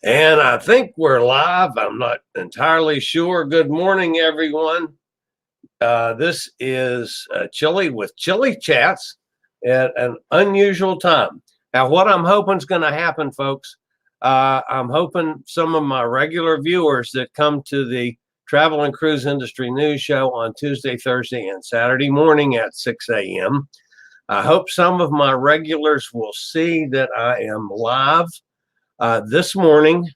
And I think we're live. I'm not entirely sure. Good morning, everyone. This is Chillie with Chillie Chats at an unusual time. Now, what I'm hoping is going to happen, folks, I'm hoping some of my regular viewers that come to the Travel and Cruise Industry News Show on Tuesday, Thursday, and Saturday morning at 6 a.m. I hope some of my regulars will see that I am live this morning,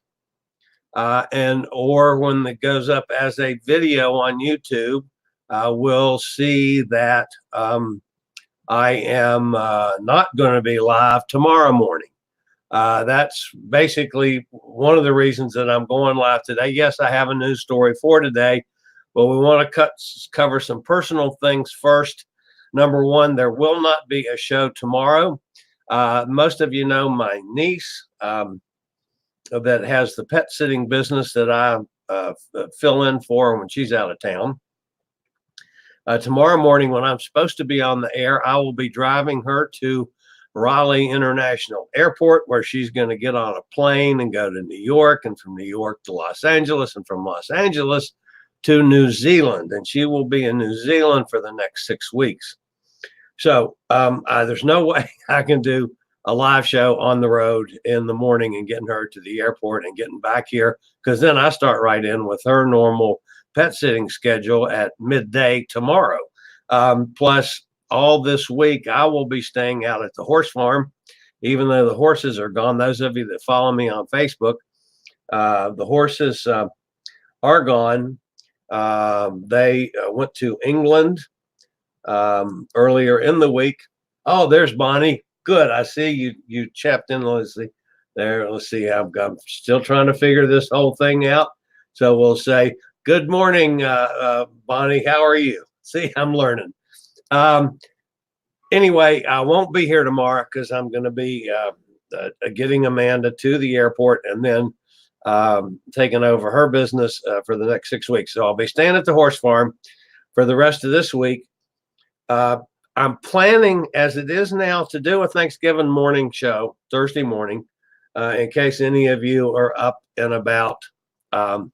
and or when it goes up as a video on YouTube, we'll see that I am not going to be live tomorrow morning. That's basically one of the reasons that I'm going live today. Yes, I have a news story for today, but we want to cover some personal things first. Number one, there will not be a show tomorrow. Most of you know my niece that has the pet sitting business that I fill in for when she's out of town. Tomorrow morning, when I'm supposed to be on the air, I will be driving her to Raleigh International Airport, where she's going to get on a plane and go to New York, and from New York to Los Angeles, and from Los Angeles to New Zealand. And she will be in New Zealand for the next 6 weeks. So there's no way I can do a live show on the road in the morning and getting her to the airport and getting back here, because then I start right in with her normal pet sitting schedule at midday tomorrow. Plus, all this week, I will be staying out at the horse farm, even though the horses are gone. Those of you that follow me on Facebook, the horses are gone. They went to England earlier in the week. Oh, there's Bonnie. Good. I see you checked in, Leslie. There. Let's see. I'm still trying to figure this whole thing out. So we'll say, good morning, Bonnie. How are you? See, I'm learning. Anyway, I won't be here tomorrow because I'm going to be getting Amanda to the airport and then taking over her business for the next 6 weeks. So I'll be staying at the horse farm for the rest of this week. I'm planning, as it is now, to do a Thanksgiving morning show Thursday morning, in case any of you are up and about on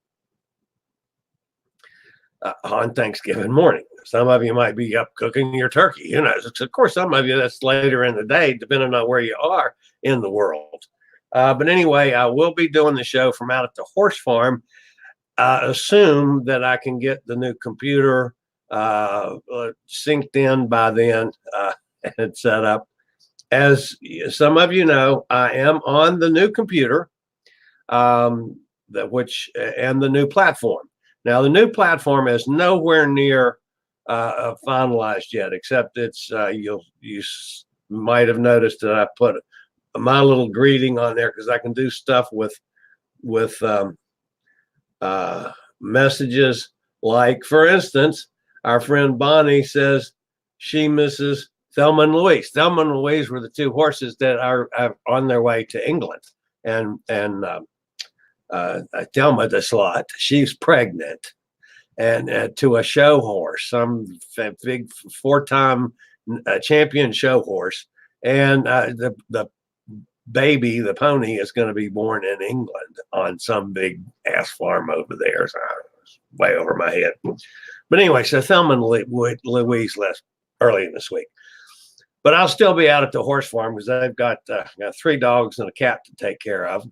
Thanksgiving morning. Some of you might be up cooking your turkey. Who knows? Of course, some of you that's later in the day, depending on where you are in the world. But anyway, I will be doing the show from out at the horse farm. Assume that I can get the new computer synced in by then and set up. As some of you know, I am on the new computer, and the new platform. Now, the new platform is nowhere near finalized yet, except it's you might have noticed that I put my little greeting on there because I can do stuff with messages. Like, for instance, our friend Bonnie says she misses Thelma and Louise. Thelma and Louise were the two horses that are on their way to England, and Thelma the Slot, she's pregnant, and to a show horse, some big 4-time champion show horse, and the baby, the pony, is going to be born in England on some big ass farm over there. So it's way over my head. But anyway, so Thelma and Louise left early this week. But I'll still be out at the horse farm because they've got 3 dogs and a cat to take care of.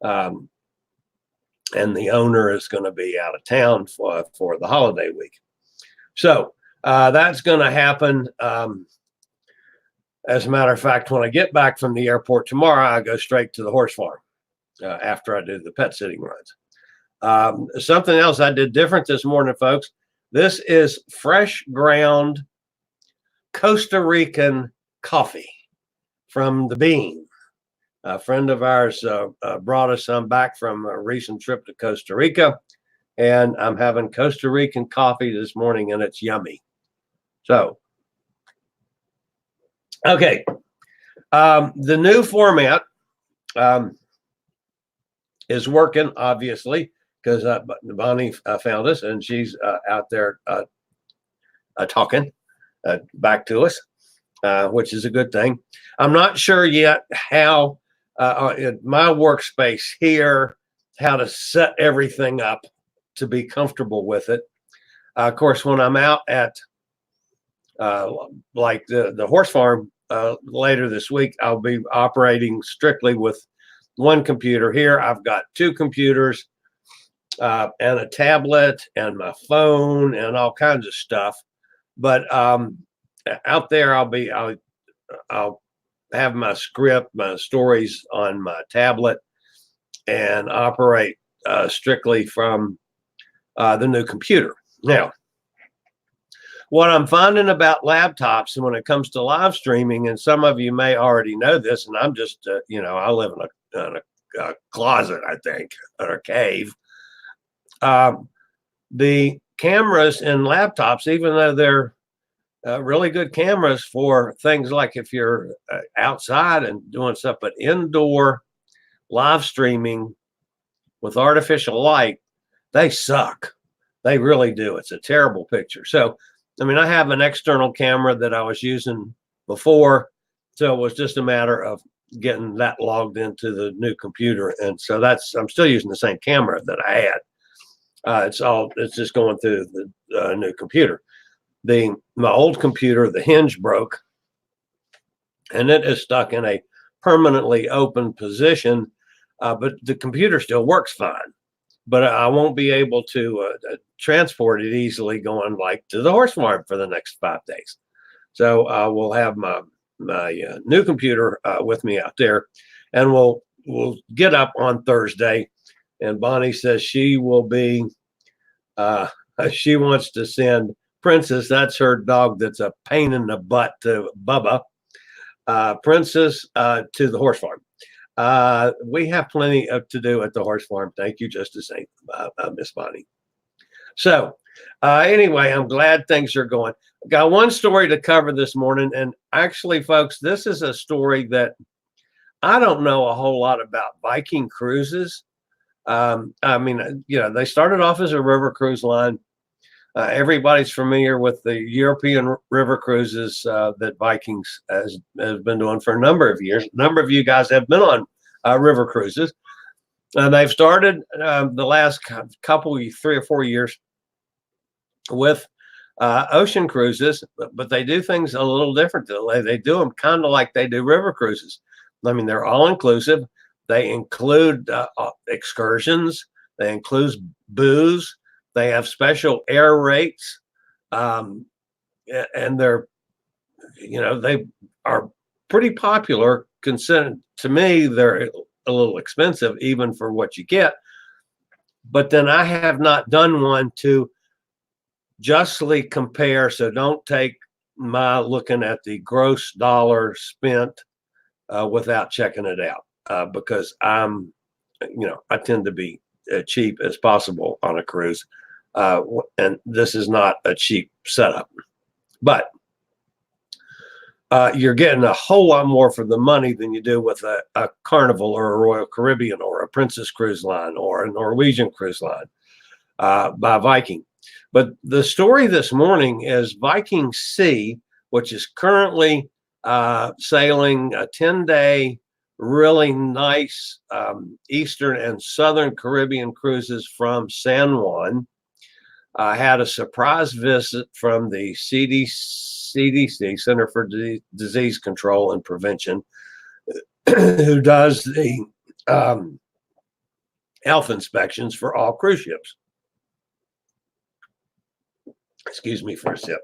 And the owner is going to be out of town for the holiday week. So that's going to happen. As a matter of fact, when I get back from the airport tomorrow, I go straight to the horse farm after I do the pet sitting runs. Something else I did different this morning, folks. This is fresh ground Costa Rican coffee from the bean. A friend of ours brought us some back from a recent trip to Costa Rica, and I'm having Costa Rican coffee this morning, and it's yummy. So, okay, the new format is working, obviously, because Bonnie found us, and she's out there talking back to us, which is a good thing. I'm not sure yet how in my workspace here, how to set everything up to be comfortable with it. Of course, when I'm out at like the horse farm later this week, I'll be operating strictly with one computer. Here I've got two computers and a tablet and my phone and all kinds of stuff. But out there, I'll have my script, my stories on my tablet, and operate strictly from the new computer. Now, what I'm finding about laptops and when it comes to live streaming, and some of you may already know this, and I'm just, I live in a closet, I think, or a cave. The cameras in laptops, even though they're really good cameras for things like if you're outside and doing stuff, but indoor live streaming with artificial light, they suck. They really do. It's a terrible picture. So, I mean, I have an external camera that I was using before, so it was just a matter of getting that logged into the new computer. And so I'm still using the same camera that I had. It's just going through the new computer. My old computer, the hinge broke, and it is stuck in a permanently open position, but the computer still works fine. But I won't be able to transport it easily going like to the horse farm for the next 5 days. So we'll have my new computer with me out there, and we'll get up on Thursday. And Bonnie says she will be. She wants to send Princess. That's her dog. That's a pain in the butt to Bubba. Princess to the horse farm. We have plenty to do at the horse farm. Thank you, just the same, Miss Bonnie. So anyway, I'm glad things are going. Got one story to cover this morning. And actually, folks, this is a story that I don't know a whole lot about Viking Cruises. I mean, they started off as a river cruise line. Everybody's familiar with the European river cruises that Vikings has been doing for a number of years. A number of you guys have been on river cruises. And they've started the last couple, 3 or 4 years with ocean cruises, but they do things a little different. They do them kind of like they do river cruises. I mean, they're all inclusive. They include excursions. They include booze. They have special air rates, and they are pretty popular. Considered to me, they're a little expensive even for what you get. But then I have not done one to justly compare. So don't take my looking at the gross dollar spent without checking it out, because I tend to be cheap as possible on a cruise. And this is not a cheap setup, but you're getting a whole lot more for the money than you do with a Carnival or a Royal Caribbean or a Princess Cruise Line or a Norwegian Cruise Line by Viking. But the story this morning is Viking Sea, which is currently sailing a 10-day, really nice Eastern and Southern Caribbean cruises from San Juan. I had a surprise visit from the CDC, Center for Disease Control and Prevention, who does the health inspections for all cruise ships. Excuse me for a sip.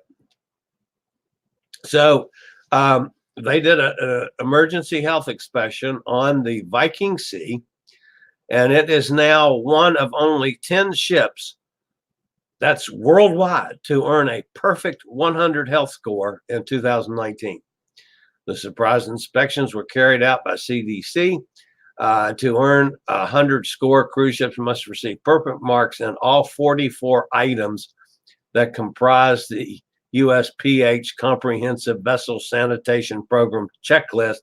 So they did an emergency health inspection on the Viking Sea, and it is now one of only 10 ships that's worldwide to earn a perfect 100 health score in 2019. The surprise inspections were carried out by CDC. To earn a 100 score, cruise ships must receive perfect marks in all 44 items that comprise the USPH Comprehensive Vessel Sanitation Program checklist.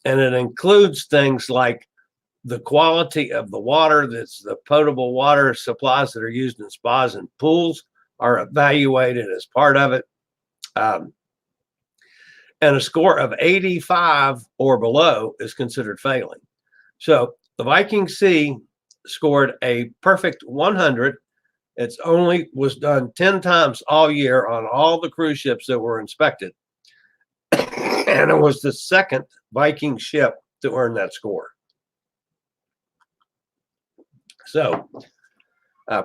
And it includes things like the quality of the water, that's the potable water supplies that are used in spas and pools are evaluated as part of it. And a score of 85 or below is considered failing. So the Viking Sea scored a perfect 100. It's only was done 10 times all year on all the cruise ships that were inspected. And it was the second Viking ship to earn that score. So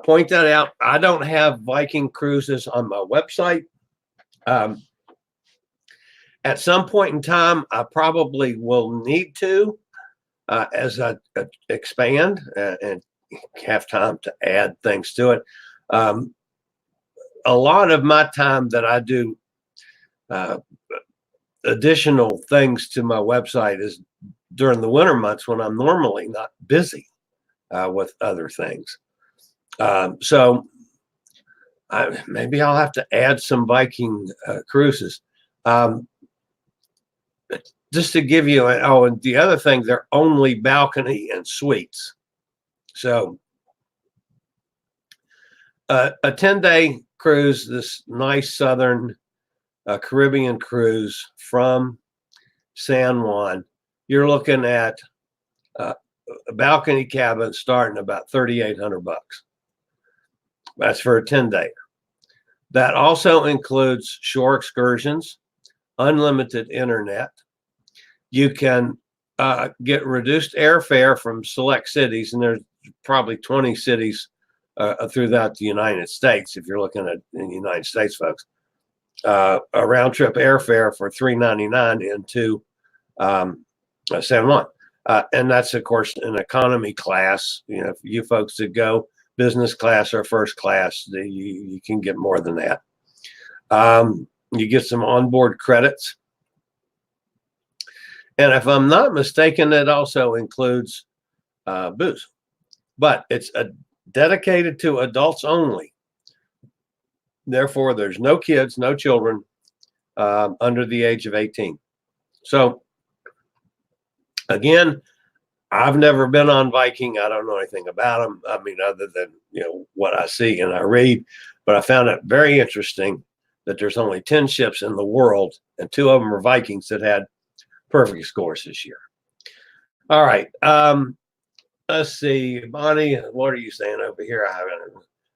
point that out. I don't have Viking Cruises on my website. At some point in time, I probably will need to, as I expand and have time to add things to it. A lot of my time that I do additional things to my website is during the winter months when I'm normally not busy with other things. So maybe I'll have to add some Viking cruises. Just to give you, and the other thing, they're only balcony and suites. So a 10-day cruise, this nice southern Caribbean cruise from San Juan, you're looking at a balcony cabin starting about $3,800. That's for a 10-day. That also includes shore excursions, unlimited internet. You can get reduced airfare from select cities, and there's probably 20 cities throughout the United States. If you're looking at in the United States, folks, a round trip airfare for $399 into San Juan, and that's of course an economy class. You know, if you folks that go business class or first class, you can get more than that. You get some onboard credits. And if I'm not mistaken, it also includes booze, but it's dedicated to adults only. Therefore, there's no kids, no children under the age of 18. So again, I've never been on Viking. I don't know anything about them. I mean, other than, you know, what I see and I read, but I found it very interesting that there's only 10 ships in the world, and 2 of them are Vikings that had perfect scores this year. All right. Let's see, Bonnie, what are you saying over here?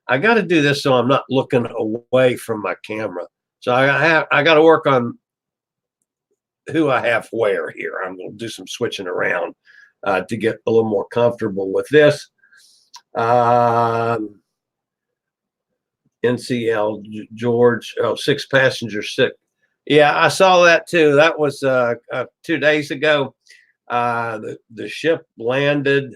I got to do this so I'm not looking away from my camera. So I got to work on who I have where here. I'm going to do some switching around to get a little more comfortable with this. NCL George, 6 passengers sick. Yeah, I saw that too. That was 2 days ago. The ship landed,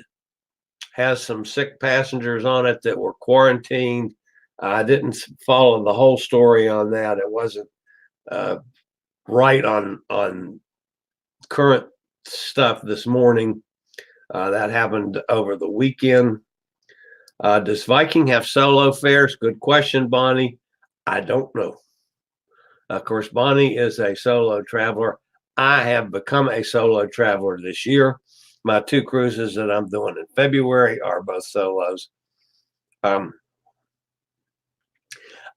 has some sick passengers on it that were quarantined. I didn't follow the whole story on that. It wasn't right on current stuff this morning. That happened over the weekend. Does Viking have solo fares? Good question, Bonnie. I don't know. Of course, Bonnie is a solo traveler. I have become a solo traveler this year. My 2 cruises that I'm doing in February are both solos. I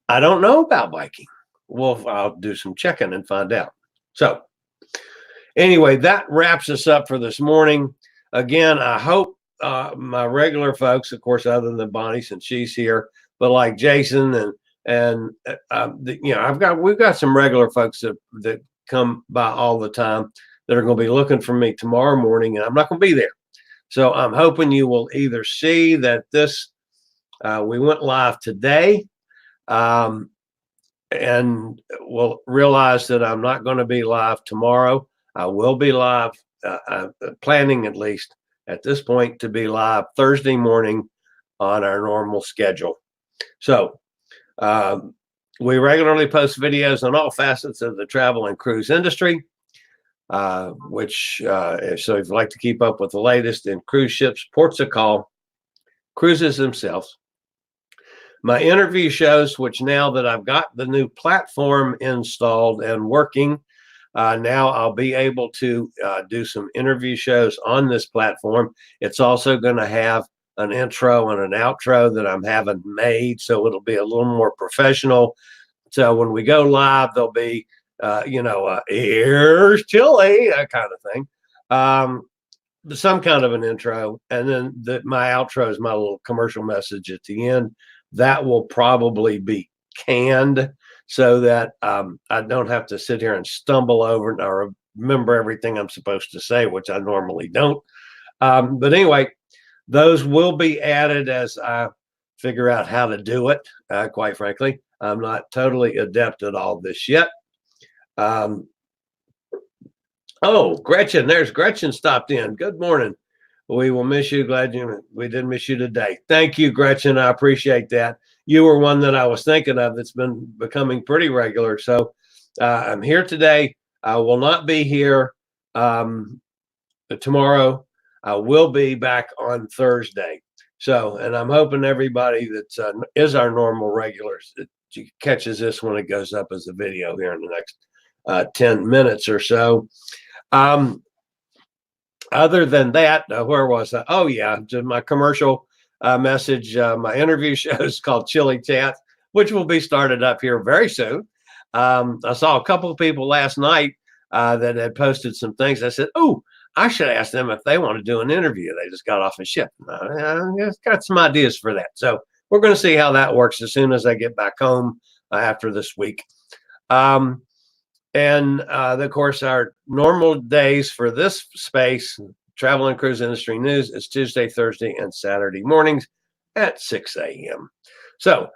don't know about Viking. Well, I'll do some checking and find out. So anyway, that wraps us up for this morning. Again, I hope my regular folks, of course, other than Bonnie since she's here, but like Jason and you know, we've got some regular folks that come by all the time that are going to be looking for me tomorrow morning, and I'm not going to be there. So I'm hoping you will either see that this we went live today, and will realize that I'm not going to be live tomorrow. I will be live, planning at least at this point to be live Thursday morning on our normal schedule. So we regularly post videos on all facets of the travel and cruise industry, so if you'd like to keep up with the latest in cruise ships, ports of call, cruises themselves, my interview shows, which now that I've got the new platform installed and working, now I'll be able to do some interview shows on this platform. It's also going to have an intro and an outro that I'm having made, so it'll be a little more professional. So when we go live, there'll be, here's Chillie, that kind of thing. some kind of an intro, and then my outro is my little commercial message at the end. That will probably be canned so that I don't have to sit here and stumble over and or remember everything I'm supposed to say, which I normally don't. But anyway, those will be added as I figure out how to do it. Quite frankly, I'm not totally adept at all this yet. Oh, Gretchen, there's Gretchen stopped in. Good morning. We will miss you. We did miss you today. Thank you, Gretchen. I appreciate that. You were one that I was thinking of that's been becoming pretty regular. So I'm here today. I will not be here tomorrow. I will be back on Thursday. So, and I'm hoping everybody that is our normal regulars that catches this when it goes up as a video here in the next 10 minutes or so. Other than that, where was I? Oh, yeah, just my commercial message. My interview show is called Chillie Chat, which will be started up here very soon. I saw a couple of people last night that had posted some things. I said, oh, I should ask them if they want to do an interview. They just got off a ship. I got some ideas for that. So we're going to see how that works as soon as I get back home after this week. And of course, our normal days for this space, travel and cruise industry news, is Tuesday, Thursday, and Saturday mornings at 6 a.m. So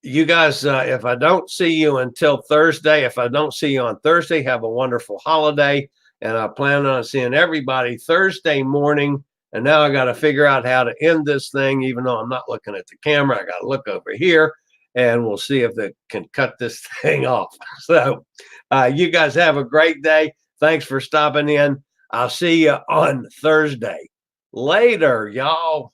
you guys, if I don't see you until Thursday, if I don't see you on Thursday, have a wonderful holiday. And I plan on seeing everybody Thursday morning. And now I got to figure out how to end this thing, even though I'm not looking at the camera. I got to look over here. And we'll see if they can cut this thing off. So you guys have a great day. Thanks for stopping in. I'll see you on Thursday. Later, y'all.